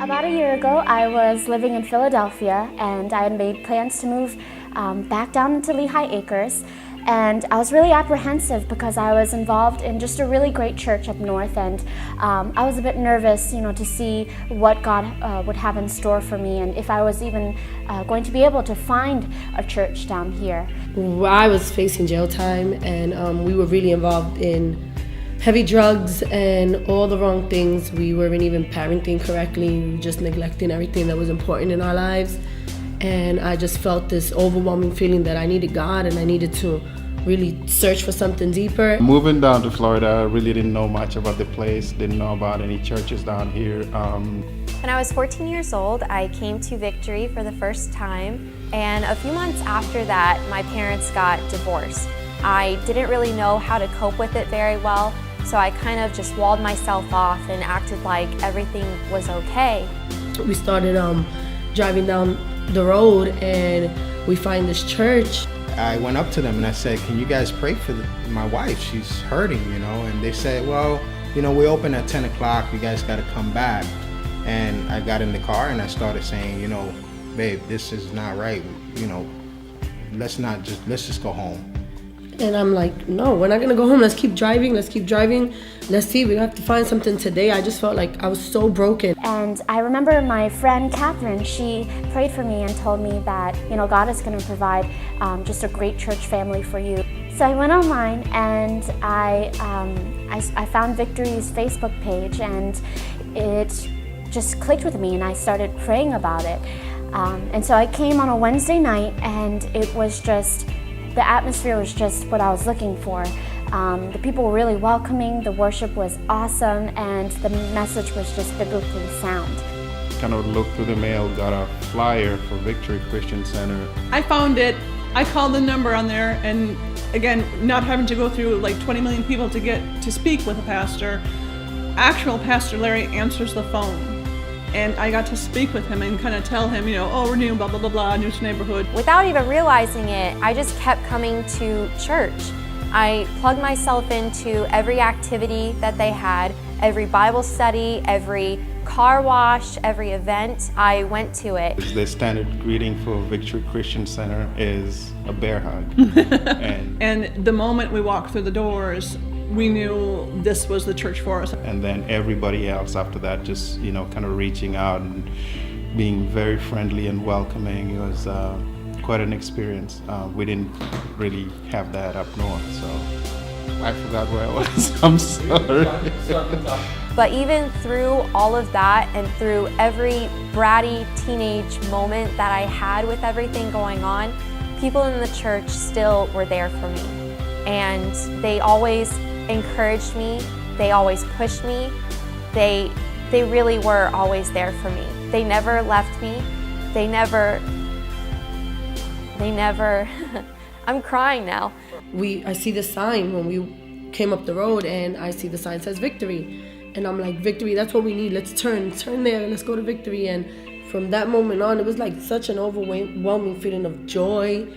About a year ago, I was living in Philadelphia, and I had made plans to move back down into Lehigh Acres. And I was really apprehensive because I was involved in just a really great church up north, and I was a bit nervous, to see what God would have in store for me, and if I was even going to be able to find a church down here. I was facing jail time, and we were really involved in heavy drugs and all the wrong things. We weren't even parenting correctly. We were just neglecting everything that was important in our lives. And I just felt this overwhelming feeling that I needed God and I needed to really search for something deeper. Moving down to Florida, I really didn't know much about the place, didn't know about any churches down here. When I was 14 years old, I came to Victory for the first time. And a few months after that, my parents got divorced. I didn't really know how to cope with it very well. So I kind of just walled myself off and acted like everything was okay. We started driving down the road and we find this church. I went up to them and I said, can you guys pray for my wife? She's hurting, And they said, well, we open at 10 o'clock. You guys got to come back. And I got in the car and I started saying, babe, this is not right. Let's just go home. And I'm like, no, we're not gonna go home. Let's keep driving. Let's see, we have to find something today. I just felt like I was so broken. And I remember my friend Catherine, she prayed for me and told me that, God is gonna provide just a great church family for you. So I went online and I found Victory's Facebook page, and it just clicked with me and I started praying about it. And so I came on a Wednesday night, and it was just, the atmosphere was just what I was looking for. The people were really welcoming, the worship was awesome, and the message was just biblically sound. Kind of looked through the mail, got a flyer for Victory Christian Center. I found it, I called the number on there, and again, not having to go through like 20 million people to get to speak with a pastor, actual Pastor Larry answers the phone. And I got to speak with him and kind of tell him, we're new, blah, blah, blah, blah, new to neighborhood. Without even realizing it, I just kept coming to church. I plugged myself into every activity that they had, every Bible study, every car wash, every event. I went to it. The standard greeting for Victory Christian Center is a bear hug. And the moment we walked through the doors, we knew this was the church for us. And then everybody else after that just, kind of reaching out and being very friendly and welcoming. It was quite an experience. We didn't really have that up north, so I forgot where I was. I'm sorry. But even through all of that and through every bratty teenage moment that I had with everything going on, people in the church still were there for me. And they always encouraged me, they always pushed me, they really were always there for me. They never left me, they never, I'm crying now. I see the sign when we came up the road, and I see the sign says Victory. And I'm like, Victory, that's what we need, let's turn there, let's go to Victory. And from that moment on, it was like such an overwhelming feeling of joy,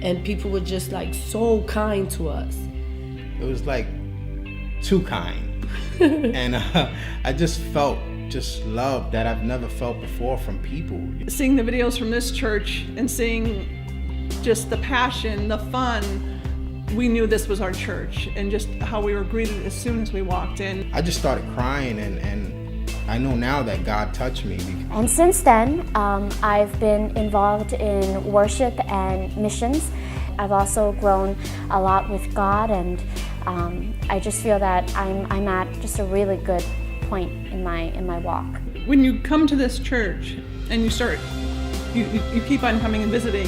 and people were just like so kind to us. It was like too kind. And I just felt love that I've never felt before from people. Seeing the videos from this church and seeing just the passion, the fun, we knew this was our church, and just how we were greeted as soon as we walked in. I just started crying, and I know now that God touched me. And since then, I've been involved in worship and missions. I've also grown a lot with God, and I just feel that I'm at just a really good point in my walk. When you come to this church and you keep on coming and visiting,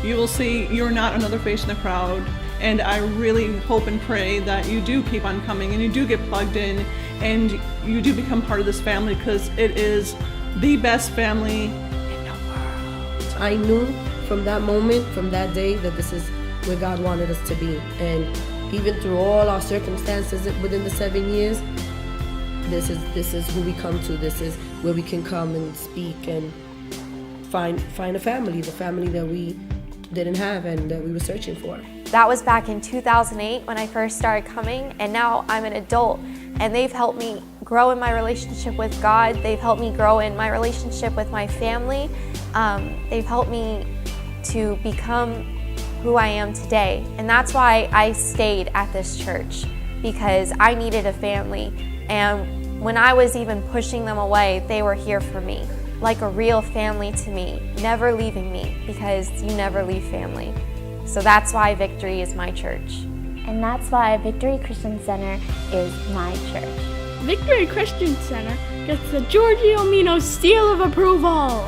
you will see you're not another face in the crowd. And I really hope and pray that you do keep on coming and you do get plugged in and you do become part of this family, because it is the best family in the world. I knew from that moment, from that day, that this is where God wanted us to be. And even through all our circumstances within the 7 years, this is who we come to. This is where we can come and speak and find a family, the family that we didn't have and that we were searching for. That was back in 2008 when I first started coming, and now I'm an adult and they've helped me grow in my relationship with God. They've helped me grow in my relationship with my family. They've helped me to become who I am today. And that's why I stayed at this church, because I needed a family. And when I was even pushing them away, they were here for me, like a real family to me, never leaving me, because you never leave family. So that's why Victory is my church. And that's why Victory Christian Center is my church. Victory Christian Center gets the Giorgio Mino seal of approval.